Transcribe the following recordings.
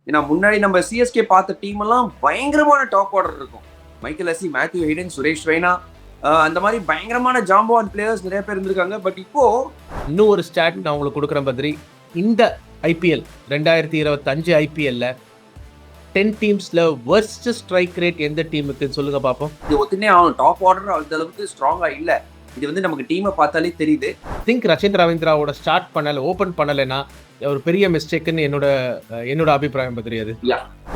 ஏன்னா முன்னாடி நம்ம சிஎஸ்கே பார்த்த டீம் எல்லாம் பயங்கரமான டாப் ஆர்டர் இருக்கும். மைக்கேல் அசி, மேத்யூ ஹெய்டன், சுரேஷ் ரெய்னா, அந்த மாதிரி பயங்கரமான ஜாம்பவான் பிளேயர்ஸ் நிறைய பேர் இருந்திருக்காங்க. பட் இப்போ இன்னும் ஒரு ஸ்டாட் நான் உங்களுக்கு கொடுக்குறேன் பத்ரி. இந்த ஐபிஎல் 2025 ஐபிஎல்ல 10 டீம்ஸ்ல வர்ஸ்ட் ஸ்ட்ரைக் ரேட் எந்த டீமுக்கு சொல்லுங்க பார்ப்போம். இது ஒத்துனே ஆகும். டாப் ஆர்டர் அந்த அளவுக்கு ஸ்ட்ராங்கா இல்ல. இது வந்து நமக்கு டீமை பார்த்தாலே தெரியுது. திங்க் ரச்சின் ரவீந்திராவோட ஸ்டார்ட் பண்ணல, ஓபன் பண்ணலைன்னா ஒரு பெரிய மிஸ்டேக்குன்னு என்னோட அபிப்பிராயம் பத்ரி. அது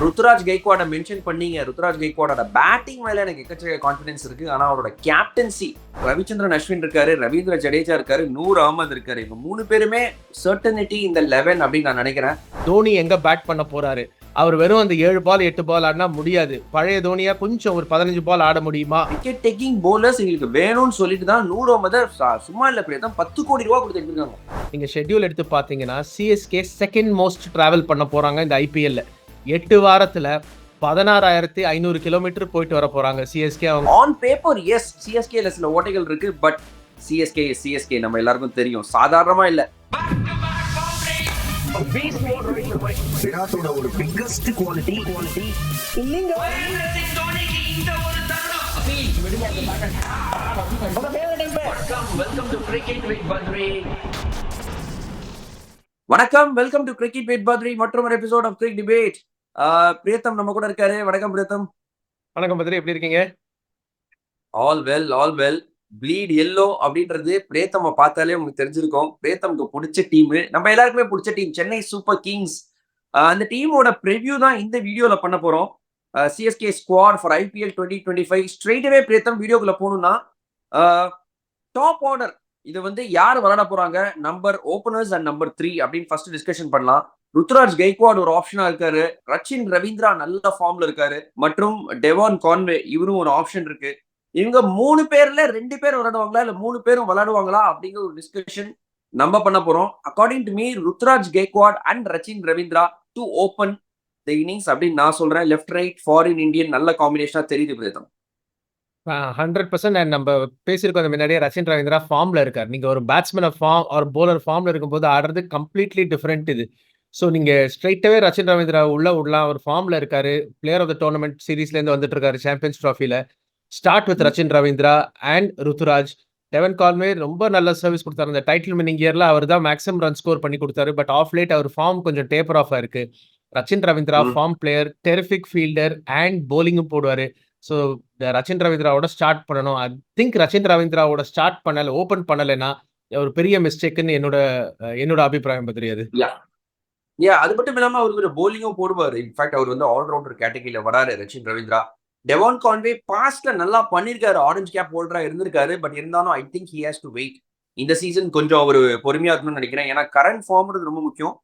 ருத்துராஜ் கெய்க்வாட மென்ஷன் பண்ணீங்க. ருத்துராஜ் கெய்க்வாடோட பேட்டிங் மேல எனக்கு எக்கச்சக்க கான்ஃபிடன்ஸ் இருக்கு. ஆனா அவரோட கேப்டன்சி, ரவிச்சந்திரன் அஸ்வின் இருக்காரு, ரவீந்திர ஜடேஜா இருக்காரு, நூர் அகமது இருக்காரு. இவங்க 3 பேருமே சர்டனிட்டி இந்த 11 அப்படின்னு நான் நினைக்கிறேன். தோனி எங்க பேட் பண்ண போறாரு? அவர் வெறும் அந்த 7 பால் 8 பால் ஆடினா முடியாது. பழைய தோனியா கொஞ்சம் ஒரு 15 பால் ஆட முடியுமா? விக்கெட் டேக்கிங் போலர்ஸ் எங்களுக்கு வேணும்னு சொல்லிட்டு தான் நூர் அகமது சும்மா இல்ல பிரியதம் 10 கோடி ரூபாய் கொடுத்து எடுத்துருக்காங்க. நீங்க ஷெட்யூல் எடுத்து பாத்தீங்கன்னா சிஎஸ்கே செகண்ட் மோஸ்ட் டிராவல் பண்ண போறாங்க இந்த ஐபிஎல்ல. 8 வாரத்துல 16,500 கிலோமீட்டர் போயிட்டு வர போறாங்க சிஎஸ்கே. ஆன் பேப்பர் எஸ், சிஎஸ்கேல சில ஓட்டைகள் இருக்கு. பட் சிஎஸ்கே நம்ம எல்லாருக்கும் தெரியும், சாதாரணமா இல்ல. விராட்டோட ஒரு பிக்கஸ்ட் குவாலிட்டி இல்லைங்க. வணக்கம், welcome to cricket with Badri மற்றும் ஒரு episode of Kirik debate. Pritam நம்ம கூட இருக்காரு. வணக்கம் பிரீத்தம். வணக்கம் பத்ரி, எப்படி இருக்கீங்க? All well. ப்ளீட் எல்லோ அப்படின்றது பிரேத்தம் பார்த்தாலே உங்களுக்கு தெரிஞ்சிருக்கும். பிரேத்தம்க்கு பிடிச்ச டீம், நம்ம எல்லாருக்குமே பிடிச்ச டீம் சென்னை சூப்பர் கிங்ஸ். அந்த டீமோட ப்ரிவ்யூ தான் இந்த வீடியோல பண்ண போறோம். CSK squad for IPL 2025. ஸ்ட்ரெயிட்டவே பிரேத்தம் வீடியோக்குள்ள போகணும்னா டாப் ஆர்டர் இது வந்து யார் விளையாட போறாங்க, நம்பர் ஓபனர்ஸ் அண்ட் நம்பர் 3 அப்படின்னு ஃபர்ஸ்ட் டிஸ்கஷன் பண்ணலாம். ருத்துராஜ் கெய்க்வாட் ஒரு ஆப்ஷனா இருக்காரு, ரச்சின் ரவீந்திரா நல்ல ஃபார்ம்ல இருக்காரு, மற்றும் டெவான் கான்வே இவரும் ஒரு ஆப்ஷன் இருக்கு. இவங்க 3 பேர்ல 2 பேர் விளையாடுவாங்களா இல்ல 3 பேரும் விளையாடுவாங்களா அப்படிங்கிற ஒரு டிஸ்கஷன் நம்ம பண்ண போறோம். According to me Ruturaj Gaikwad and Rachin Ravindra to open the innings அப்படின்னு நான் சொல்றேன். லெஃப்ட் ரைட் ஃபாரின் இந்தியன் நல்ல காம்பினேஷனா தெரியுது பிரேதம். 100% அண்ட் நம்ம பேசியிருக்கோம் முன்னாடியே. ரச்சின் ரவீந்திரா ஃபார்ம்ல இருக்காரு. நீங்க ஒரு பேட்ஸ்மேன் ஃபார்ம் ஒரு போலர் ஃபார்ம்ல இருக்கும்போது ஆடுறது கம்ப்ளீட்லி டிஃபரெண்ட் இது. ஸோ நீங்க ஸ்ட்ரைட்டாவே ரச்சின் ரவீந்திரா உள்ள விடலாம். ஒரு ஃபார்ம்ல இருக்காரு. பிளேயர் ஆஃப் த டோர்னமெண்ட் சீரீஸ்ல இருந்து வந்துட்டு இருக்காரு சாம்பியன்ஸ் ட்ராஃபில. Start with Rachin Ravindra and Ruturaj. Devon Conway ரொம்ப நல்ல சர்வீஸ் கொடுத்தாரு. அந்த டைட்டில் வின்னிங் இயர்ல அவர் தான் மேக்ஸிமம் ரன் ஸ்கோர் பண்ணி கொடுத்தாரு. பட் ஆஃப் லேட் அவர் ஃபார்ம் கொஞ்சம் டேப்பர் ஆஃப் இருக்கு. Rachin Ravindra form player, terrific fielder and போலிங்கும் போடுவாரு. ஸோ ரச்சின் ரவீந்திராவோட ஸ்டார்ட் பண்ணணும். ஐ திங்க் ரச்சின் ரவீந்திராவோட ஸ்டார்ட் பண்ணல, ஓபன் பண்ணலைன்னா ஒரு பெரிய மிஸ்டேக்குன்னு என்னோட அபிப்பிராயம் பத்ரி. அது அது மட்டும் இல்லாம அவருக்கு போலிங்கும் போடுவாரு. இன்ஃபேக்ட் அவர் வந்து ஆல்ரவுண்டர் கேட்டகரியில வராரு ரச்சின் ரவீந்திரா. டெவான் கான்வே பாஸ்ட்ல நல்லா பண்ணிருக்காரு, ஆரஞ்சு கேப் ஹோல்டரா இருந்திருக்காரு. பட் இருந்தாலும் I think he has to wait. இந்த சீசன் கொஞ்சம் அவர் பொறுமையா இருக்கணும்னு நினைக்கிறேன். ஏன்னா கரண்ட் ஃபார்ம்ன்றது ரொம்ப முக்கியம்.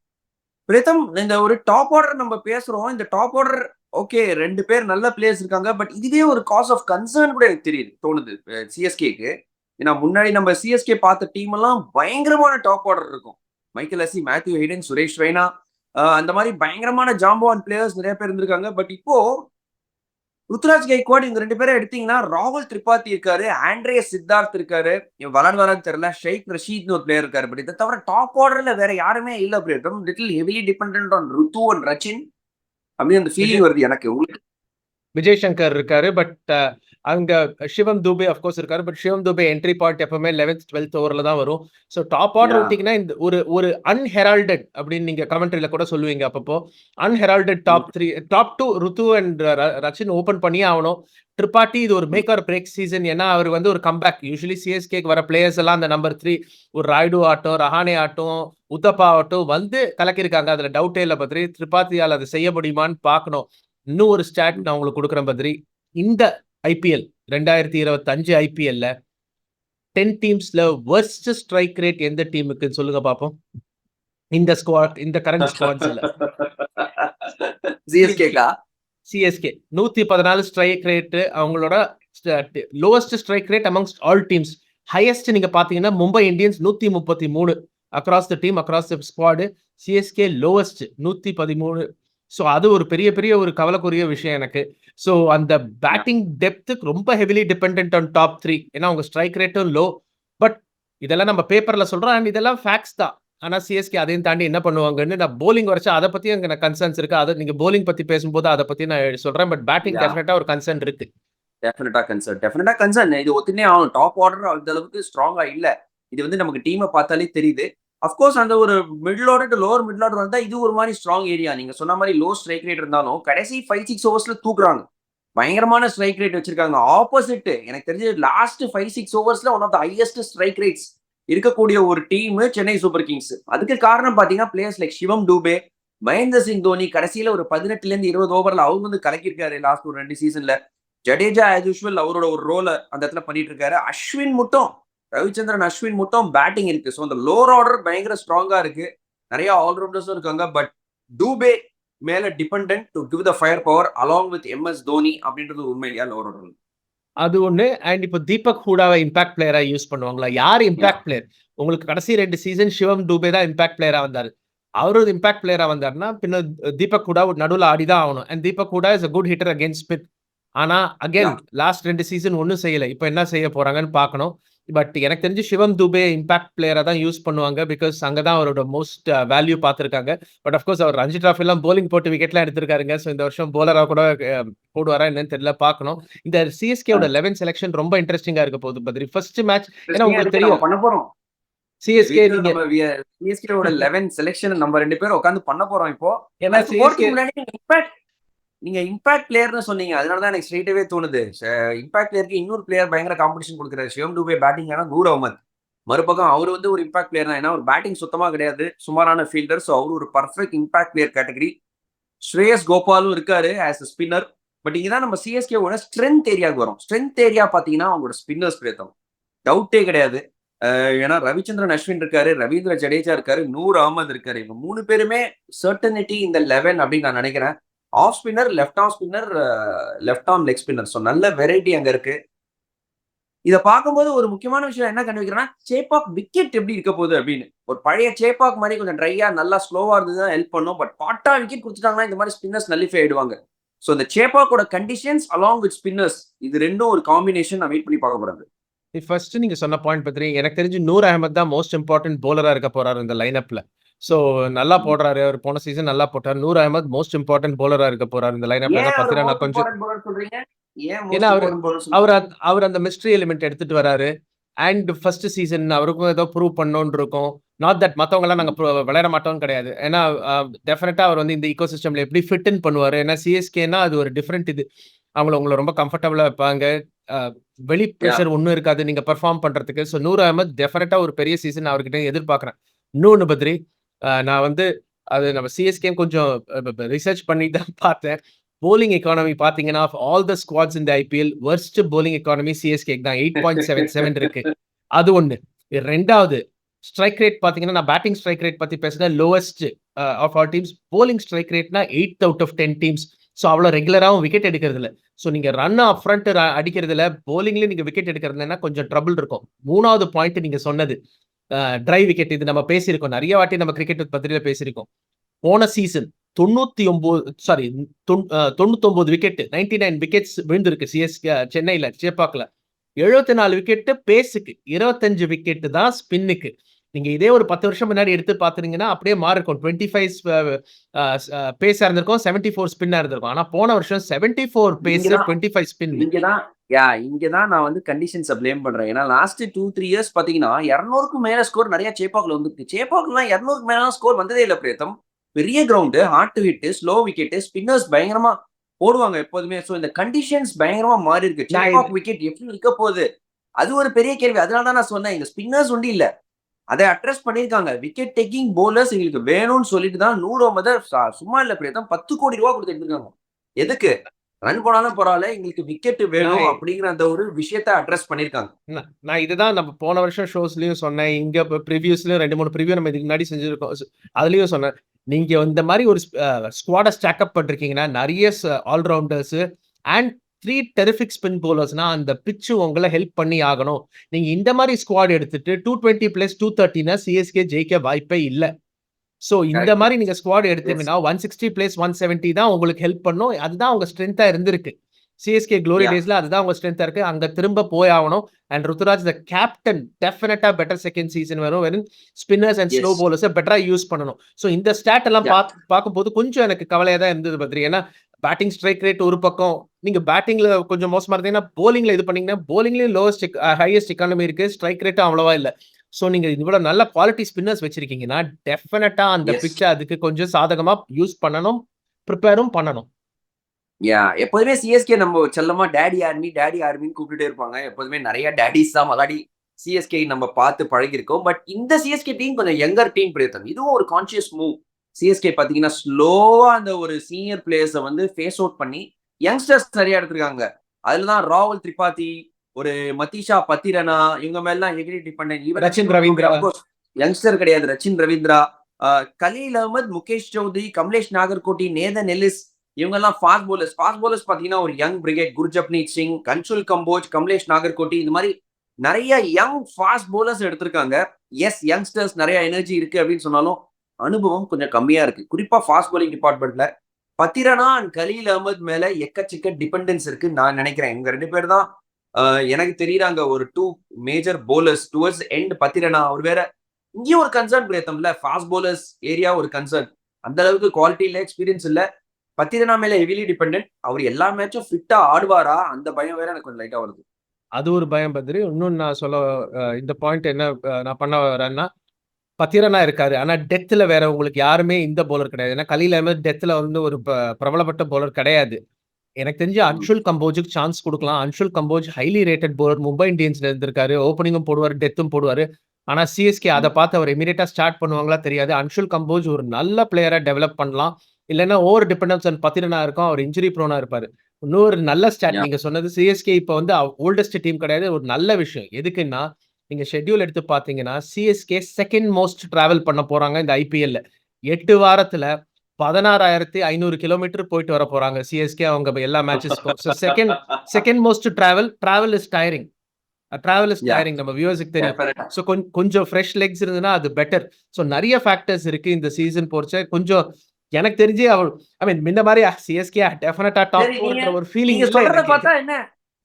பிரீத்தம், இந்த ஒரு டாப் ஆர்டர் நம்ம பேசுறோம். இந்த டாப் ஆர்டர் ஓகே, 2 பேர் நல்ல பிளேயர்ஸ் இருக்காங்க. பட் இதுவே ஒரு காஸ் ஆஃப் கன்சர்ன் கூட எனக்கு தெரியுது, தோணுது சிஎஸ்கேக்கு. ஏன்னா முன்னாடி நம்ம சிஎஸ்கே பார்த்த டீம் எல்லாம் பயங்கரமான டாப் ஆர்டர் இருக்கும். மைக்கேல் அசி, மேத்யூ ஹெய்டன், சுரேஷ் ரெய்னா, அந்த மாதிரி பயங்கரமான ஜாம்பவான் பிளேயர்ஸ் நிறைய பேர் இருந்திருக்காங்க. பட் இப்போ ருத்ராஜ் கெய்க்வாட் இவங்க 2 பேரை எடுத்தீங்கன்னா ராகுல் திரிபாதி இருக்காரு, ஆண்ட்ரே சித்தார்த் இருக்காரு, இவன் வரான்னு தெரியல, ஷேக் ரஷீத்னு ஒரு பிளேயர் இருக்காரு. பட் இதை தவிர டாப் ஆர்டர்ல வேற யாருமே இல்ல. Little heavily dependent on Ruthu and Rachin அப்படின்னு அந்த ஃபீலிங் வருது எனக்கு. உங்களுக்கு விஜய் சங்கர் இருக்காரு. பட் அங்க சிவம் துபே அஃப்கோர்ஸ் இருக்காரு. But Shivam Dube entry point எப்பவுமே 11th 12th ஓவர்ல தான் வரும். ஸோ டாப் ஆர்டர் விட்டீங்கன்னா இந்த ஒரு அன்ஹெரால்டட் அப்படின்னு நீங்க கமெண்ட்ரியில கூட சொல்லுவீங்க. அப்பப்போ அன்ஹெரால்டட் டாப் 3 டாப் 2 ருத்து அண்ட் ரச்சின் ஓபன் பண்ணியே ஆகணும். திரிபாதி இது ஒரு மேக் ஆர் பிரேக் சீசன். ஏன்னா அவர் வந்து ஒரு கம்பேக். யூஸ்வலி சிஎஸ்கேக்கு வர பிளேயர்ஸ் எல்லாம் அந்த நம்பர் 3 ஒரு ராய்டு ஆட்டம், ரஹானே ஆட்டம், உத்தப்பா ஆட்டம் வந்து கலக்கிருக்காங்க. அதுல டவுட்டே இல்லை பத்ரி. திரிபாதியால் அதை செய்ய முடியுமான்னு பார்க்கணும். இன்னும் ஒரு ஸ்டாட் நான் உங்களுக்கு கொடுக்குறேன் பத்ரி. இந்த ஐபிஎல் 2025 ஐபிஎல்ல 10 டீம்ஸ்ல வர்ஸ்ட் ஸ்ட்ரைக் ரேட் எந்த டீமுக்கு சொல்லுங்க பாப்போம். இந்த கரண்ட் ஸ்குவாட்ஸ்ல சிஎஸ்கே 114 ஸ்ட்ரைக் ரேட். அவங்களோட lowest strike rate amongst all teams. Highest நீங்க பாத்தீங்கன்னா Mumbai Indians 133 across the team, across the squad. CSK lowest 113. So அது ஒரு பெரிய ஒரு கவலைக்குரிய விஷயம் எனக்கு. ஸோ அந்த பேட்டிங் டெப்த்துக்கு ரொம்ப ஹெவிலி டிபெண்ட் ஆன் டாப் 3. ஏன்னா அவங்க ஸ்ட்ரைக் ரேட்டும் லோ. பட் இதெல்லாம் நம்ம பேப்பர்ல சொல்றோம் அண்ட் இதெல்லாம் ஃபேக்ட்ஸ் தான். ஆனா சிஎஸ்கே அதையும் தாண்டி என்ன பண்ணுவாங்கன்னு நான் போலிங் வரைச்சா அதை பத்தி எனக்கு கன்சர்ன்ஸ் இருக்கு. அதை நீங்க போலிங் பத்தி பேசும்போது அதை பத்தி நான் சொல்றேன். பட் பேட்டிங் யா டெஃபினட்டா ஒரு கன்சர்ன் இருக்கு. டெஃபினட்டா கன்சர்ன் இது ஒத்துனே ஆகணும். டாப் ஆர்டர் அந்த அளவுக்கு ஸ்ட்ராங்கா இல்ல. இது வந்து நமக்கு டீமை பார்த்தாலே தெரியுது. அஃப்கோர்ஸ் அந்த ஒரு middle order to lower middle order வந்தா இது ஒரு மாதிரி ஸ்ட்ராங் ஏரியா. நீங்க சொன்ன மாதிரி லோ ஸ்ட்ரைக் ரேட் இருந்தாலும் கடைசி 5-6 ஓவர்ஸ்ல தூக்குறாங்க. பயங்கரமான ஸ்ட்ரைக் ரேட் வச்சிருக்காங்க. ஆப்போசிட் எனக்கு தெரிஞ்சு லாஸ்ட் 5-6 ஓவர்ஸ்ல one of the highest strike rates இருக்கக்கூடிய ஒரு டீம் சென்னை சூப்பர் கிங்ஸ். அதுக்கு காரணம் பாத்தீங்கன்னா பிளேயர்ஸ் லைக் சிவம் டூபே, மகேந்திர சிங் தோனி கடைசியில ஒரு 18ல இருந்து 20 ஓவர்ல அவங்க வந்து கலக்கிருக்காரு லாஸ்ட் ஒரு 2 சீசன்ல. ஜடேஜா ஆஸ் யூஷுவல் அவரோட ஒரு ரோல அந்த இடத்துல பண்ணிட்டு இருக்காரு. ரவிச்சந்திரன் அஸ்வின் மட்டும் பேட்டிங் இருக்கு. ஸோ அந்த லோவர் ஆர்டர் பயங்கர ஸ்ட்ராங்கா இருக்கு. நிறைய ஆல்ரவுண்டர்ஸும் இருக்காங்க. பட் டூபே மேல dependent to give the fire power along with MS Dhoni அப்படின்றது உண்மையிலேயே லோவர் ஆர்டர். அது ஒண்ணு. அண்ட் இப்போ தீபக் ஹூடாவை இம்பாக்ட் பிளேயரா யூஸ் பண்ணுவாங்களா? யார் இம்பாக்ட் பிளேயர்? உங்களுக்கு கடைசி 2 சீசன் சிவம் டூபே தான் இம்பாக்ட் பிளேயரா வந்தாரு. அவரு இம்பாக்ட் பிளேயரா வந்தாருன்னா பின்ன தீபக் ஹூடா நடுவுல ஆடிதான் ஆகணும். And Deepak Hooda is a good hitter against Smith. ஆனா அகைன் லாஸ்ட் 2 சீசன் ஒன்னும் செய்யல. இப்போ என்ன செய்ய போறாங்கன்னு பார்க்கணும். பட் எனக்கு தெரிஞ்சு சிவம் துபே இம்பாக்ட் பிளேயரா தான் யூஸ் பண்ணுவாங்க. பிகாஸ் அங்கதான் அவரோட மோஸ்ட் வேல்யூ பார்த்திருக்காங்க. பட் அஃப்கோர்ஸ் அவர் ரஞ்சி டிராஃபி எல்லாம் போலிங் போட்டு விக்கெட்லாம் எடுத்திருக்காருங்க. ஸோ இந்த வருஷம் போலரா கூட போடுவாரா என்னன்னு தெரியல, பார்க்கணும். இந்த சிஎஸ்கேவோட 11 செலக்ஷன் ரொம்ப இன்ட்ரெஸ்டிங்கா இருக்க போகுது பத்ரி. ஃபர்ஸ்ட் மேட்ச் ஏன்னா உங்களுக்கு தெரியும் பண்ண போறோம். சிஎஸ்கே நீங்க சிஎஸ்கேவோட 11 செலக்ஷன் நம்ம 2 பேரும் உட்காந்து பண்ண போறோம் இப்போ. ஏன்னா சிஎஸ்கே நீங்க இம்பாக்ட் பிளேயர்னு சொன்னீங்க. அதனாலதான் எனக்கு ஸ்ட்ரெயிட்டாவே தோணுது. இம்பாக்ட் பிளேயருக்கு இன்னொரு பிளேயர் பயங்கர காம்படிஷன் கொடுக்குறாரு. சிவம் டூபே பேட்டிங் ஆனா நூர் அகமத் மறுபக்கம் அவர் வந்து ஒரு இம்பாக்ட் பிளேயர் தான். ஏன்னா ஒரு பேட்டிங் சுத்தமா கிடையாது, சுமாரான ஃபீல்டர். ஸோ அவர் ஒரு பர்ஃபெக்ட் இம்பாக்ட் பிளேயர் கேட்டகரி. ஸ்ரேயஸ் கோபாலும் இருக்காரு ஆஸ் அ ஸ்பின்னர். பட் இங்கதான் நம்ம சிஎஸ்கேவோட ஸ்ட்ரென்த் ஏரியாவுக்கு வரும். ஸ்ட்ரென்த் ஏரியா பாத்தீங்கன்னா அவங்களோட ஸ்பின்னர்ஸ் பிரேத்தம் டவுட்டே கிடையாது. ஏன்னா ரவிச்சந்திரன் அஸ்வின் இருக்காரு, ரவீந்திர ஜடேஜா இருக்காரு, நூர் அகமது இருக்காரு. இவங்க 3 பேருமே சர்டனிட்டி இந்த 11 அப்படின்னு நான் நினைக்கிறேன். Off spinner, left arm spinner, left arm leg spinner. So நல்ல வெரைட்டி அங்க இருக்கு. இதை பார்க்கும்போது ஒரு முக்கியமான விஷயம் என்ன கண்டுபிடிக்கிறேன்னா, சேப்பாக் விக்கெட் எப்படி இருக்க போகுது அப்படின்னு. ஒரு பழைய சேப்பாக் மாதிரி கொஞ்சம் ட்ரையா நல்லா ஸ்லோவா இருந்ததுதான் ஹெல்ப் பண்ணும். பட் பாட்டா விக்கெட் கொடுத்துட்டாங்கன்னா இந்த மாதிரி ஸ்பின்னர்ஸ் நல்லிஃபை ஆயிடுவாங்க. ஸோ இந்த சேப்பாக்கோட கண்டிஷன்ஸ் அலாங் வித் ஸ்பின்னர்ஸ் இது ரெண்டும் ஒரு காம்பினேஷன் நான் வெயிட் பண்ணி பார்க்க போறாங்க. ஃபர்ஸ்ட் நீங்க சொன்ன பாயிண்ட் பத்தி எனக்கு தெரிஞ்சு நூர் அகமது தான் மோஸ்ட் இம்பார்ட்டன்ட் போலரா இருக்க போறாரு இந்த லைனப்ல. ஸோ நல்லா போடுறாரு. அவர் போன சீசன் நல்லா போட்டார். நூர் அகமது மோஸ்ட் இம்பார்ட்டன்ட் போலரா இருக்க போறாரு இந்த லைனப்ல. பாத்தீங்கன்னா நான் கொஞ்சம் ஏன்னா அவர் அந்த மிஸ்ட்ரி எலிமெண்ட் எடுத்துட்டு வராரு. அண்ட் ஃபர்ஸ்ட் சீசன் அவருக்கும் ஏதோ ப்ரூவ் பண்ணணும்னு இருக்கும். நாட் தட் மற்றவங்க எல்லாம் நாங்க விளையாட மாட்டோம்னு கிடையாது. ஏன்னா டெஃபினட்டா அவர் வந்து இந்த ஈகோ சிஸ்டம்ல எப்படி ஃபிட் இன் பண்ணுவாரு. ஏன்னா சிஎஸ்கேனா அது ஒரு டிஃப்ரெண்ட் இது. உங்களை ரொம்ப கம்ஃபர்டபுளா வைப்பாங்க. வெளி ப்ரெஷர் ஒன்றும் இருக்காது நீங்க பெர்ஃபார்ம் பண்றதுக்கு. ஸோ நூர் அகமது டெஃபினட்டா ஒரு பெரிய சீசன் அவர்கிட்ட எதிர்பார்க்கிறேன். இன்னொன்னு பத்ரி, நான் வந்து அது நம்ம சிஎஸ்கே கொஞ்சம் ரிசர்ச் பண்ணி தான் பார்த்தேன். போலிங் எக்கானமி பாத்தீங்கன்னா ஆல் த ஸ்குவாட்ஸ் இந்த IPL worst bowling economy CSK தான் 8.77 இருக்கு. அது ஒண்ணு. ரெண்டாவது ஸ்ட்ரைக் ரேட் பாத்தீங்கன்னா நான் பேட்டிங் ஸ்ட்ரைக் ரேட் பத்தி பேசுறேன். Lowest of all teams. Bowling strike ரேட்னா 8th out of 10 teams. So அவ்வளோ ரெகுலராகவும் விக்கெட் எடுக்கிறது இல்லை. ஸோ நீங்க ரன் அப் ஃப்ரண்ட் அடிக்கிறதுல போலிங்லயும் நீங்க விக்கெட் எடுக்கிறதுனா கொஞ்சம் ட்ரபிள் இருக்கும். 3வது பாயிண்ட் நீங்க சொன்னது ட்ரை விக்கெட். இது நம்ம பேசியிருக்கோம் நிறைய வாட்டி, நம்ம கிரிக்கெட் பத்திரில பேசியிருக்கோம். போன சீசன் 99 விக்கெட் 99 விக்கெட்ஸ் விழுந்திருக்கு சிஎஸ்கே சென்னையில சேப்பாக்ல. 74 விக்கெட் பேஸுக்கு, 25 விக்கெட் தான் ஸ்பின்னுக்கு. நீங்க இதே ஒரு 10 வருஷம் முன்னாடி எடுத்து பாத்தீங்கன்னா அப்படியே மாறி இருக்கும். 25 பேஸா இருந்திருக்கும், 74 ஸ்பின்னா இருந்திருக்கும். ஆனா போன வருஷம் 74 பேஸ் 25 ஸ்பின். இங்கதான் நான் வந்து கண்டிஷன்ஸை பிளேம் பண்றேன். ஏன்னா லாஸ்ட் 2-3 இயர்ஸ் பாத்தீங்கன்னா 200க்கு மேல ஸ்கோர் நிறைய சேப்பாக்ல வந்துருக்கு. சேப்பாக்லாம் 200க்கு மேல ஸ்கோர் வந்ததே இல்லை பிரேத்தம். பெரிய ground, hard to hit, slow wicket, spinners பயங்கரமா போடுவாங்க எப்போதுமே. ஸோ இந்த கண்டிஷன்ஸ் பயங்கரமா மாறி இருக்கு. சேப்பாக் விக்கெட் எப்படி இருக்க போகுது அது ஒரு பெரிய கேள்வி. அதனால தான் நான் சொன்னேன் இந்த ஸ்பின்னர்ஸ் ஒண்டி இல்ல, அதை அட்ரஸ் பண்ணிருக்காங்க. விக்கெட் டேக்கிங் போலர்ஸ் எங்களுக்கு வேணும்னு சொல்லிட்டு தான் 100 ஓவர் சும்மா இல்ல பிரேத்தம் 10 கோடி ரூபாய் கொடுத்து எடுத்துருக்காங்க. எதுக்கு? ரன் போனாலும் பரவாயில்ல, எங்களுக்கு விக்கெட் வேணும் அப்படிங்கிற அந்த ஒரு விஷயத்த அட்ரஸ் பண்ணிருக்காங்க. நான் இதுதான் நம்ம போன வருஷம் ஷோஸ்லயும் சொன்னேன். இங்க ப்ரிவியூஸ்லயும் 2-3 ப்ரிவியூ நம்ம இதுக்கு முன்னாடி செஞ்சிருக்கோம். அதுலயும் சொன்னேன், நீங்க இந்த மாதிரி ஒரு ஸ்குவாட ஸ்டாக்அப் பண்றீங்கன்னா நிறைய ஆல்ரவுண்டர்ஸ் அண்ட் 3 டெரிஃபிக் ஸ்பின் போலர்ஸ்னா அந்த பிச்சு உங்களை ஹெல்ப் பண்ணி ஆகணும். நீங்க இந்த மாதிரி ஸ்குவாட் எடுத்துட்டு 220 + 230 சிஎஸ்கே ஜெயிக்க வாய்ப்பே இல்லை. ஸோ இந்த மாதிரி நீங்க ஸ்குவாட் எடுத்தீங்கன்னா 160 + 170 தான் உங்களுக்கு ஹெல்ப் பண்ணும். அதுதான் உங்க ஸ்ட்ரென்த்தா இருந்திருக்கு. CSK glory Yeah. டேஸ்ல அதுதான் அவங்க ஸ்ட்ரென்த்தா இருக்கு. அங்க திரும்ப போய் ஆகணும். அண்ட் ருத்துராஜ் த கேப்டன் டெஃபினட்டா பெட்டர் செகண்ட் சீசன் வரும். வெறும் ஸ்பின்னர்ஸ் அண்ட் ஸ்லோ Yes. பவுலர்ஸை பெட்டரா யூஸ் பண்ணணும். ஸோ இந்த ஸ்டாட் எல்லாம் Yeah. பார்க்கும்போது கொஞ்சம் எனக்கு கவலையா தான் இருந்தது பத்ரி. ஏன்னா பேட்டிங் ஸ்ட்ரைக் ரேட் ஒரு பக்கம், நீங்க பேட்டிங்ல கொஞ்சம் மோசமா இருந்தீங்கன்னா போலிங்ல இது பண்ணீங்கன்னா போலிங்லயும் லோவஸ்ட் ஹையஸ்ட் எக்கானமி இருக்கு, ஸ்ட்ரைக் ரேட்டும் அவ்வளவா இல்ல. ஸோ நீங்க இவ்வளவு நல்ல குவாலிட்டி ஸ்பின்னர்ஸ் வச்சிருக்கீங்கன்னா டெஃபினட்டா அந்த Yes. பிட்சை அதுக்கு கொஞ்சம் சாதகமா யூஸ் பண்ணணும், ப்ரிப்பேரும் பண்ணணும். எப்போதுமே சிஎஸ்கே நம்ம செல்லமா டேடி ஆர்மின்னு கூப்பிட்டுட்டே இருப்பாங்க. எப்போதுமே நிறைய டேடிஸ் தான் விளையாடி சிஎஸ்கே நம்ம பார்த்து பழகிருக்கோம். பட் இந்த சிஎஸ்கே டீம் கொஞ்சம் யங்கர் டீம் பிரேத்தம். இதுவும் ஒரு கான்சியஸ் மூவ். சிஎஸ்கே பாத்தீங்கன்னா ஸ்லோவா அந்த ஒரு சீனியர் பிளேயர்ஸை வந்து ஃபேஸ் அவுட் பண்ணி யங்ஸ்டர்ஸ் நிறைய எடுத்திருக்காங்க. அதுலதான் ராகுல் திரிபாதி, ஒரு மதீஷா பத்திரனா, இவங்க மேலாம் heavily dependent. Rachin Ravindra. Youngster கிடையாது, ரச்சின் ரவீந்திரா, கலீல் அகமது, முகேஷ் சௌத்ரி, கமலேஷ் நாகர்கோட்டி, நேதன் எல்லிஸ், இவங்க எல்லாம் ஃபாஸ்ட் போலர்ஸ். ஃபாஸ்ட் போலர்ஸ் பாத்தீங்கன்னா ஒரு யங் பிரிகேட், குர்ஜப்னீத் சிங், கன்சுல் கம்போஜ், கமலேஷ் நாகர்கோட்டி, இந்த மாதிரி நிறைய யங் ஃபாஸ்ட் போலர்ஸ் எடுத்திருக்காங்க. எஸ், யங்ஸ்டர்ஸ் நிறைய எனர்ஜி இருக்கு அப்படின்னு சொன்னாலும் அனுபவம் கொஞ்சம் கம்மியா இருக்கு. குறிப்பா ஃபாஸ்ட் போலிங் டிபார்ட்மெண்ட்ல பத்திரனா அண்ட் கலீல் அகமது மேல எக்கச்சக்க டிபெண்டன்ஸ் இருக்கு நான் நினைக்கிறேன். இவங்க 2 பேர் தான் எனக்கு தெரியுறாங்க ஒரு 2 major bowlers towards end. Pathirana அவர் வேற இங்கேயும் ஒரு கன்சர்ன் பிரேத்தம்ல, ஃபாஸ்ட் போலர்ஸ் ஏரியா ஒரு கன்சர்ன். அந்த அளவுக்கு குவாலிட்டி இல்ல, எக்ஸ்பீரியன்ஸ் இல்ல. பத்திரனா மேல ஹெவிலி டிபெண்டன்ட். அவர் எல்லா மேட்சும் ஃபிட்டா ஆடுவாரா, அந்த பயம் வேற எனக்கு கொஞ்சம் லைட்டா வருது. அது ஒரு பயம் பத்ரி. இன்னொன்னு நான் சொல்ல இந்த பாயிண்ட் என்ன நான் பண்ண வரேன்னா, பத்திரனா இருக்காரு. ஆனா டெத்ல வேற உங்களுக்கு யாருமே இந்த பவுலர் கிடையாது. ஏன்னா கலீல் அஹமத் டெத்ல வந்து ஒரு பிரபலப்பட்ட பவுலர் கிடையாது. எனக்கு தெரிஞ்சு அன்ஷுல் கம்போஜுக்கு சான்ஸ் கொடுக்கலாம். Anshul Kamboj highly rated bowler, Mumbai இந்தியன்ஸ்ல இருந்திருக்காரு. ஓப்பனிங்கும் போடுவார், டெத்தும் போடுவாரு. ஆனா சிஎஸ்கே அதை பார்த்து அவர் இமீடியட்டா ஸ்டார்ட் பண்ணுவாங்களா தெரியாது. அன்ஷுல் கம்போஜ் ஒரு நல்ல பிளேயரா டெவலப் பண்ணலாம். இல்லைன்னா ஓவர் டிபெண்டன்ஸ் அண்ட் பத்திரனா இருக்கும், அவர் இன்ஜுரி ப்ரோனா இருப்பாரு. இன்னொரு நல்ல ஸ்டாட் நீங்க சொன்னது, சிஎஸ்கே இப்போ வந்து ஓல்டஸ்ட் டீம் கிடையாது, ஒரு நல்ல விஷயம். எதுக்குன்னா நீங்க ஷெட்யூல் எடுத்து பாத்தீங்கன்னா சிஎஸ்கே செகண்ட் மோஸ்ட் டிராவல் பண்ண போறாங்க இந்த ஐபிஎல்ல. 8 வாரத்துல 16,500 கிலோமீட்டர் போயிட்டு வர போறாங்க சிஎஸ்கே அவங்க எல்லா மேட்சஸ்க்கும். So second most travel is tiring. நம்ம வியூவர்ஸுக்கு தெரியும். ஸோ கொஞ்சம் ஃப்ரெஷ் லெக்ஸ் இருந்ததுன்னா அது பெட்டர். ஸோ நிறைய ஃபேக்டர்ஸ் இருக்கு இந்த சீசன் போறச்ச. கொஞ்சம் எனக்கு தெரிஞ்சு அவர் இந்த மாதிரி சிஎஸ்கே டெஃபினட்டா டாப் 4ன்ற ஒரு ஃபீலிங் பார்த்தா என்ன,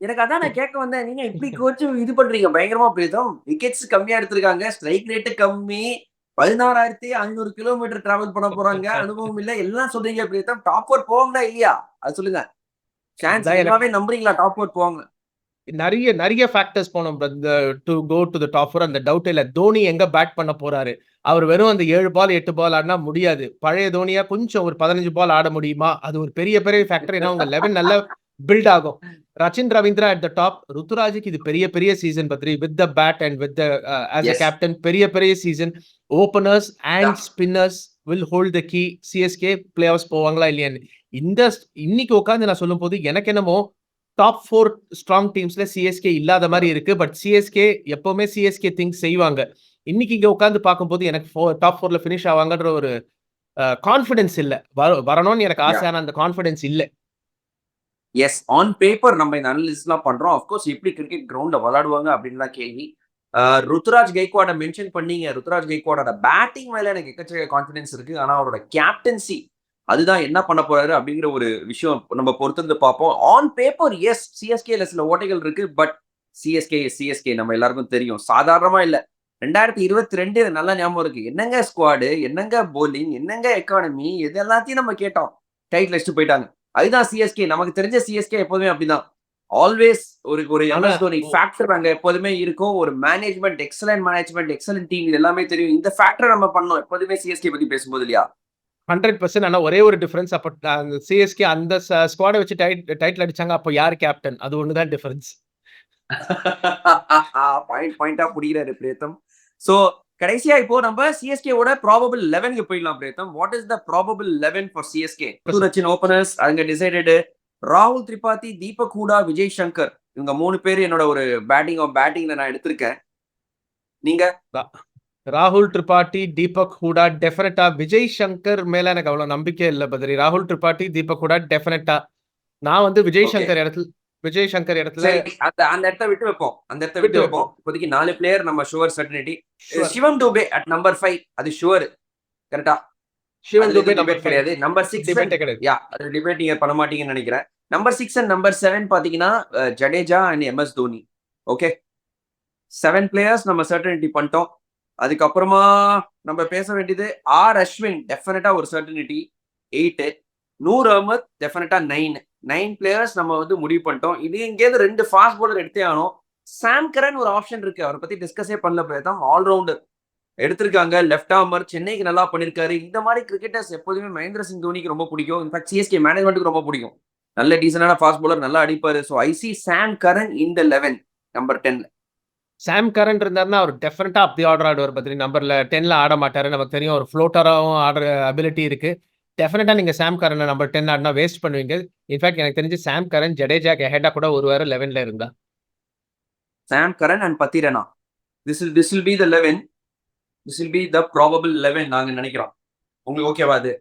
எனக்கு அதான் நான் கேட்க வந்தேன். நீங்க இப்படி கோச்சும் இது பண்றீங்க பயங்கரமா பிரீதம். விக்கெட்ஸ் கம்மியா எடுத்திருக்காங்க, ஸ்ட்ரைக் ரேட்டு கம்மி, 16,500 கிலோமீட்டர் டிராவல் பண்ண போறாங்க, அனுபவம் இல்ல, எல்லாம் சொல்றீங்க பிரீதம். டாப் 4 போவாங்களா இல்லையா அது சொல்லுங்க. சான்ஸ் எல்லாமே நம்புறீங்களா டாப் 4 போவாங்க? நிறைய ஃபேக்டர்ஸ் போனோம் to go to the top 4. அந்த டவுட் இல்ல. தோனி எங்க பேட் பண்ண போறாரு? அவர் வெறும் அந்த 7 பால் 8 பால் ஆடினா முடியாது. பழைய தோனியா கொஞ்சம் ஒரு 15 பால் ஆட முடியுமா? அது ஒரு பெரிய ஃபேக்டர். ஏன்னா உங்க 11 நல்ல பில்ட் ஆகும். Rachin Ravindra at the top. ருத்துராஜுக்கு இது பெரிய season Badri. With the bat and with the as a captain பெரிய season. Openers and spinners will hold the key. CSK playoffs போவாங்களா இல்லையான்னு இன்னைக்கு உட்காந்து நான் சொல்லும் போது எனக்கு என்னமோ டாப் 4 ஸ்ட்ராங் டீம்ஸ்ல சிஎஸ்கே இல்லாத மாதிரி இருக்கு. பட் சிஎஸ்கே எப்பவுமே சிஎஸ்கே திங்ஸ் செய்வாங்க. இன்னைக்கு இங்க உட்காந்து பார்க்கும்போது எனக்கு டாப் 4ல ஃபினிஷ் ஆவாங்கன்ற ஒரு கான்ஃபிடன்ஸ் இல்ல. வரணும்னு எனக்கு ஆசையான அந்த கான்ஃபிடன்ஸ் இல்ல. எஸ், ஆன் பேப்பர் நம்ம இந்த அனலிஸ்ட்லாம் பண்றோம். அஃப்கோர்ஸ் எப்படி கிரிக்கெட் கிரவுண்ட்ல விளையாடுவாங்க அப்படின்னு தான் கேள்வி. ருத்துராஜ் கெய்க்வாட மென்ஷன் பண்ணீங்க. ருத்துராஜ் கெய்க்வாடோட பேட்டிங் மேல எனக்கு எக்கச்சக்க கான்ஃபிடன்ஸ் இருக்கு. ஆனா அவரோட கேப்டன்சி அதுதான் என்ன பண்ண போறாரு அப்படிங்கிற ஒரு விஷயம் நம்ம பொறுத்திருந்து பார்ப்போம். ஆன் பேப்பர் எஸ், சிஎஸ்கேல சில ஓட்டைகள் இருக்கு. பட் சிஎஸ்கே நம்ம எல்லாருக்கும் தெரியும், சாதாரணமா இல்ல. 2022 நல்லா ஞாபகம் இருக்கு. என்னங்க ஸ்குவாடு, என்னங்க போலிங், என்னங்க எக்கானமி, இது எல்லாத்தையும் நம்ம கேட்டோம். டைட்டில் அடிச்சுட்டு போயிட்டாங்க. அதுதான் சிஎஸ்கே. நமக்கு தெரிஞ்ச சிஎஸ்கே எப்போதுமே அப்படிதான். ஆல்வேஸ் ஒரு எம்எஸ் தோனி ஃபேக்டர் அங்க எப்போதுமே இருக்கும். ஒரு மேனேஜ்மெண்ட், எக்ஸலன்ட் டீம், இது எல்லாமே தெரியும். இந்த ஃபேக்டர் நம்ம பண்ணோம் எப்போதுமே சிஎஸ்கே பத்தி பேசும்போது இல்லையா? 100%. ஆனா ஒரே ஒரு டிஃபரன்ஸ், அப்ப சிஎஸ்கே அந்த ஸ்குவாடை வச்சு டைட்டில் அடிச்சாங்க. அப்போ யார் கேப்டன்? அது ஒண்ணுதான் டிஃபரன்ஸ். பாயிண்டா புடிக்கிறாரு பிரேத்தம். சோ கடைசியா இப்போ நம்ம சிஎஸ்கேவோட ப்ராபபிள் 11க்கு போயிடலாம் Pretham. What is the probable 11 for CSK? Rachin openers அங்க டிசைடட். ராகுல் திரிபாதி, தீபக் ஹூடா, விஜய் சங்கர், இவங்க 3 பேர் என்னோட ஒரு பேட்டிங்ல நான் எடுத்திருக்கேன். நீங்க? ராகுல் திரிபாதி, தீபக் ஹூடா டெஃபினட்டா. விஜய் சங்கர் மேல எனக்கு அவ்வளவு நம்பிக்கை இல்ல பத்ரி. ராகுல் திரிபாதி, தீபக் ஹூடா டெஃபினட்டா. நான் வந்து விஜய் சங்கர் இடத்துல அந்த இடத்த விட்டு வைப்போம். இப்போதைக்கு 4 பிளேயர் நம்ம sure certainty. Shivam Dube at number 5 அது ஷுவர். கரெக்ட்டா? சிவம் துபே நம்பர் கிடையாது. நம்பர் 6 டிபேட் கிடையாது. அது டிபேட் நீங்க பண்ண மாட்டீங்கன்னு நினைக்கிறேன். நம்பர் 6 அண்ட் நம்பர் 7 பாத்தீங்கன்னா Jadeja and MS Dhoni. Okay, 7 players நம்ம சர்டனிட்டி பண்ணிட்டோம். அதுக்கப்புறமா நம்ம பேச வேண்டியது ஆர் அஸ்வின் டெஃபினட்டா ஒரு சர்டனிட்டி 8, நூர் அகமத் டெஃபினட்டா 9 பிளேயர்ஸ் நம்ம வந்து முடிவு பண்ணிட்டோம். இது இங்கேருந்து 2 ஃபாஸ்ட் பவுலர் எடுத்தே ஆகணும். சாம் கரன் ஒரு ஆப்ஷன் இருக்கு, அவரை பத்தி டிஸ்கஸே பண்ணல. போய்தான் ஆல்ரவுண்டர் எடுத்திருக்காங்க, லெஃப்ட் ஆர்மர், சென்னைக்கு நல்லா பண்ணிருக்காரு. இந்த மாதிரி கிரிக்கெட்டர்ஸ் எப்போதுமே மகேந்திர சிங் தோனிக்கு ரொம்ப பிடிக்கும். இன்ஃபேக்ட் சிஎஸ்கே மேனேஜ்மெண்ட்டுக்கு ரொம்ப பிடிக்கும். நல்ல டீசென்டான ஃபாஸ்ட் பவுலர், நல்லா அடிப்பாரு. ஸோ ஐ சி சாம் கரன் இந்த 11 நம்பர் 10. சாம் கரன் இருந்தாருன்னா அவர் டெஃபினட்டா அப்படி ஆர்டர் ஆடுவார். பத்ரி நம்பர்ல 10ல ஆட மாட்டாரு. நமக்கு தெரியும் ஒரு ஃப்ளோட்டராகவும் ஆடுற அபிலிட்டி இருக்கு. டெஃபினட்டா நீங்க சாம் கரனை நம்பர் 10 ஆடினா வேஸ்ட் பண்ணுவீங்க. இன்ஃபேக்ட் எனக்கு தெரிஞ்சு சாம் கரன் ஜடேஜாக்கு ஹெட்டா கூட ஒருவாரு 11ல இருந்தா. Sam Curran and Pathirana, this will be the 11. This will be the probable 11 நாங்க நினைக்கிறோம். உங்களுக்கு ஓகேவா அது?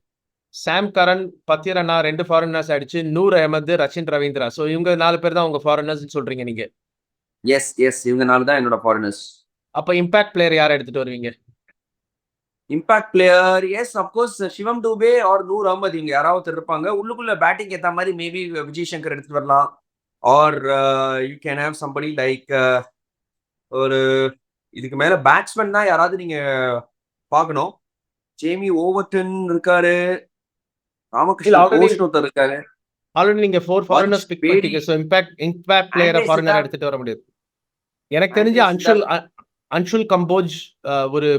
சாம் கரன், பத்திரனா 2 ஃபாரினர்ஸ் ஆயிடுச்சு. நூர் அகமது, ரச்சின் ரவீந்திரா. ஸோ இவங்க 4 பேர் தான் உங்க ஃபாரினர்ஸ் சொல்றீங்க நீங்க. எஸ் இவங்க 4 தான் என்னோட ஃபாரினர்ஸ். அப்ப இம்பாக்ட் பிளேயர் யாரை எடுத்துட்டு வருவீங்க? இம்பாக்ட் பிளேயர் எஸ் அப்கோர்ஸ் சிவம் டூபே ஆர் நூர் அகமது, இவங்க யாராவது இருப்பாங்க. உள்ளுக்குள்ள பேட்டிங் ஏற்ற மாதிரி மேபி விஜய் சங்கர் எடுத்துட்டு வரலாம். Are you can have somebody like ஒரு இதுக்கு மேல பேட்ஸ்மேன் தான் யாராவது நீங்க பார்க்கணும். ஜேமி ஓவர்டன் இருக்காரு, ராமகிருஷ்ணன் ஒருத்தர் இருக்காரு. ஆல்ரெடி நீங்க 4 ஃபாரினர்ஸ் பிக் பண்ணிட்டீங்க. சோ இம்பாக்ட் பிளேயரை ஃபாரினர் எடுத்துட்டு வர முடியாது. எனக்கு தெரிஞ்சு அன்ஷுல் கம்போஜ் ஒரு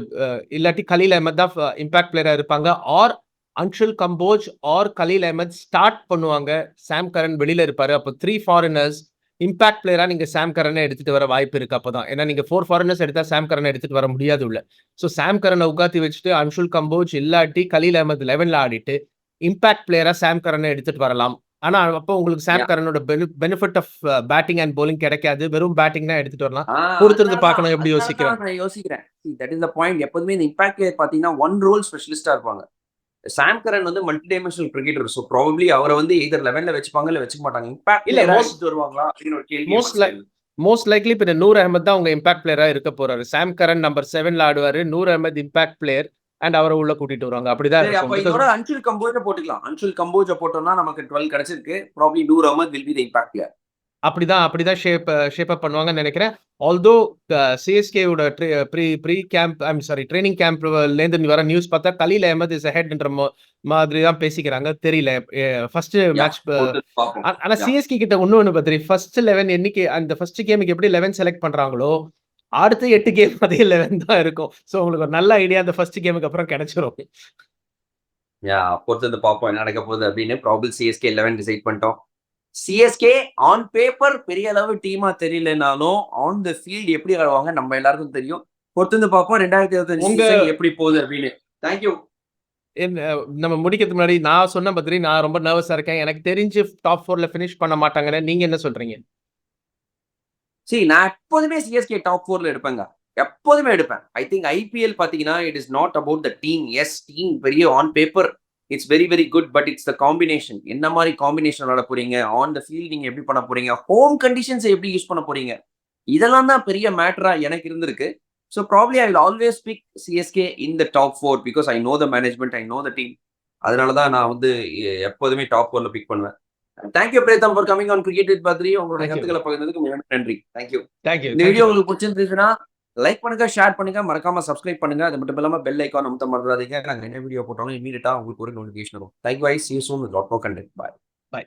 இல்லாட்டி கலீல் அஹமத் தான் இம்பாக்ட் பிளேயரா இருப்பாங்க. Or Anshul Kamboj or Khaleel Ahmed start பண்ணுவாங்க. சாம் கரன் வெளியில இருப்பாரு. அப்போ 3 ஃபாரினர்ஸ் இம்பாக்ட் பிளேயரா நீங்க சாம் கரனை எடுத்துட்டு வர வாய்ப்பு இருக்கு. அப்பதான் ஏன்னா நீங்க 4 ஃபாரினர்ஸ் எடுத்தா சாம் கரனை எடுத்துட்டு வர முடியாது உள்ள. ஸோ சாம் கரனை உட்காத்தி வச்சுட்டு அன்ஷுல் கம்போஜ் இல்லாட்டி கலீல் அஹமத் 11ல ஆடிட்டு இம்பாக்ட் பிளேயரா சாம் கரனை எடுத்துட்டு வரலாம். ஆனா அப்போ உங்களுக்கு சாம் கரனோட benefit of batting and bowling கிடைக்காது. வெறும் பேட்டிங் தான் எடுத்துட்டு வரலாம். பொறுத்திருந்து பார்க்கணும் எப்படி யோசிக்கிறேன். நான் யோசிக்கிறேன். That is the point. எப்போதுமே இந்த இம்பாக்ட் பிளேயர் பாத்தீங்கன்னா ஒன் ரோல் ஸ்பெஷலிஸ்டா இருப்பாங்க. சாம் கரன் வந்து multi dimensional cricketer. So probably அவரை வந்து எய்தர் 11ல வச்சுப்பாங்க இல்ல வச்சுக்க மாட்டாங்க. இம்பாக்ட் பிளேயரா வருவாங்களா அப்படின்னு ஒரு கேள்வி. மோஸ்ட் லைக்லி இப்ப நூர் அகமத் தான் உங்க இம்பாக்ட் பிளேயரா இருக்க போறாரு. சாம் கரன் நம்பர் 7ல ஆடுவாரு. Noor Ahmad impact player and அவரை உள்ள கூட்டிட்டு வருவாங்க. அப்படிதான் இதோட அன்ஷுல் கம்போஜ போட்டுக்கலாம். அன்ஷுல் கம்போஜ போட்டோம்னா நமக்கு 12 கிடைச்சிருக்கு. Probably Noor Ahmad will be the impact player. அப்படிதான் ஷேப் அப் பண்ணுவாங்கன்னு நினைக்கிறேன். ஆல்தோ சிஎஸ்கேவோட ப்ரீ கேம்ப் ட்ரைனிங் கேம்ப்லேருந்து வர நியூஸ் பார்த்தா கலீல் அஹமத் இஸ் அஹெட்ன்ற மாதிரி தான் பேசிக்கிறாங்க. தெரியல ஃபர்ஸ்ட் மேட்ச். ஆனா சிஎஸ்கே கிட்ட ஒண்ணு பத்திரி ஃபர்ஸ்ட் 11 என்னைக்கு அந்த ஃபர்ஸ்ட் கேமுக்கு எப்படி 11 செலக்ட் பண்றாங்களோ அடுத்த 8 கேம் அதே 11 தான் இருக்கும். ஸோ உங்களுக்கு ஒரு நல்ல ஐடியா அந்த ஃபர்ஸ்ட் கேமுக்கு அப்புறம் கிடைச்சிரும். பொறுத்து பார்ப்போம் என்ன நடக்க போகுது அப்படின்னு. ப்ராபபிள் சிஎஸ்கே 11 டிசைட் பண்ணிட்டோம். சிஎஸ்கே ஆன் பேப்பர் பெரிய அளவு டீமா தெரியலனாலும் ஆன் த ஃபீல்ட் எப்படி ஆடுவாங்க நம்ம எல்லாருக்கும் தெரியும். பொறுத்து பார்ப்போம் 2025 எப்படி போகுது அப்படின்னு. தேங்க்யூ. நம்ம முடிக்கிறதுக்கு முன்னாடி நான் சொன்ன பத்திரி நான் ரொம்ப நர்வஸா இருக்கேன். எனக்கு தெரிஞ்சு டாப் 4ல ஃபினிஷ் பண்ண மாட்டாங்கன்னு நீங்க என்ன சொல்றீங்க? சரி, நான் எப்போதுமே சிஎஸ்கே டாப் 4ல எடுப்பேங்க. எப்போதுமே எடுப்பேன். ஐ திங்க் ஐபிஎல் பாத்தீங்கன்னா it is not about the team. Yes team பெரிய on paper it's very very good. But it's the combination. என்ன மாதிரி காம்பினேஷன் விளாட போறீங்க, ஆன் த ஃபீல்ட் நீங்க எப்படி பண்ண போறீங்க, ஹோம் கண்டிஷன்ஸ் எப்படி யூஸ் பண்ண போறீங்க, இதெல்லாம் தான் பெரிய மேட்டரா எனக்கு இருந்திருக்கு. So probably I will always pick CSK in the top 4 because I know the management, I know the team. அதனால தான் நான் வந்து எப்போதுமே டாப் 4ல பிக் பண்ணுவேன். Thank you Pretham for coming on cricket with Badri. உங்களோட கருத்துக்களை பகிர்ந்ததுக்கு மிக நன்றி. தேங்க்யூ. இந்த வீடியோ உங்களுக்கு பிடிச்சிருந்துச்சுன்னா லைக் பண்ணுங்க, ஷேர் பண்ணுங்க, மறக்காம சப்ஸ்கிரைப் பண்ணுங்க. அது மட்டும் இல்லாம பெல் ஐக்கான் அமுத்த மறந்துடாதீங்க. நாங்க என்ன வீடியோ போட்டாலும் இமீடியட்டா உங்களுக்கு ஒரு நோட்டிஃபிகேஷன் வரும். Likewise you soon with lot more content. By.